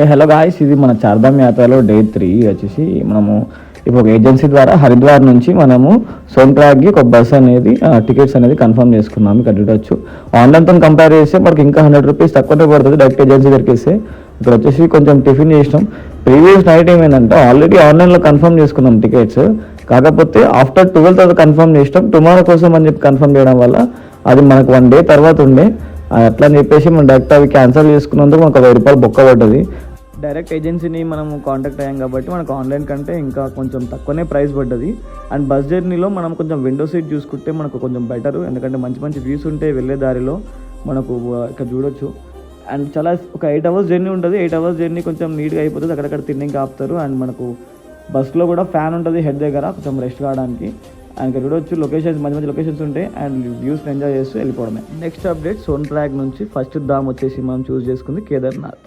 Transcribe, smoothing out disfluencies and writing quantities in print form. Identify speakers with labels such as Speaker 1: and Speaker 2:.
Speaker 1: Hello guys, ఇది మన చార్ధామ్ యాత్రలో డే 3 వచ్చేసి మనము ఇప్పుడు ఒక ఏజెన్సీ ద్వారా హరిద్వార్ నుంచి మనము సోన్ప్రయాగ్కి ఒక బస్ అనేది టికెట్స్ అనేది కన్ఫర్మ్ చేసుకున్నాము. ఇక్కడ చూడొచ్చు. ఆన్లైన్తో కంపేర్ చేస్తే మనకి ఇంకా 100 రూపీస్ తక్కువనే పడుతుంది డైరెక్ట్ ఏజెన్సీ దగ్గరికి వేస్తే. ఇక్కడ వచ్చేసి కొంచెం టిఫిన్ చేసినాం. ప్రీవియస్ నైట్ ఏమైందంటే ఆల్రెడీ ఆన్లైన్లో కన్ఫర్మ్ చేసుకున్నాం టికెట్స్, కాకపోతే ఆఫ్టర్ 12 తర్వాత కన్ఫర్మ్ చేసినాం. టుమారో కోసం అని చెప్పి కన్ఫర్మ్ చేయడం వల్ల అది మనకు 1 డే తర్వాత ఉండే. అట్లా అని చెప్పేసి మనం డైరెక్ట్ అవి క్యాన్సిల్ చేసుకున్నందుకు మనకు 1000 రూపాయలు బొక్క పడ్డది. డైరెక్ట్ ఏజెన్సీని మనం కాంటాక్ట్ అయ్యాం కాబట్టి మనకు ఆన్లైన్ కంటే ఇంకా కొంచెం తక్కువనే ప్రైస్ పడ్డది. అండ్ బస్ జర్నీలో మనం కొంచెం విండో సీట్ చూసుకుంటే మనకు కొంచెం బెటర్, ఎందుకంటే మంచి మంచి వ్యూస్ ఉంటాయి వెళ్ళే దారిలో మనకు ఇక్కడ చూడొచ్చు. అండ్ చాలా ఒక 8 అవర్స్ జర్నీ ఉంటుంది. 8 అవర్స్ జర్నీ కొంచెం నీట్గా అయిపోతుంది. అక్కడక్కడ తిండికి ఆపుతారు. అండ్ మనకు బస్లో కూడా ఫ్యాన్ ఉంటుంది హెడ్ దగ్గర కొంచెం రెస్ట్ కావడానికి. అండ్ ఇక్కడ చూడొచ్చు లొకేషన్స్, మంచి మంచి లొకేషన్స్ ఉంటాయి. అండ్ వ్యూస్ ఎంజాయ్ చేస్తూ వెళ్ళిపోవడమే. నెక్స్ట్ అప్డేట్, సోన్ప్రయాగ్ నుంచి ఫస్ట్ ధామ్ వచ్చేసి మనం చూస్ చేసుకుంది కేదార్నాథ్.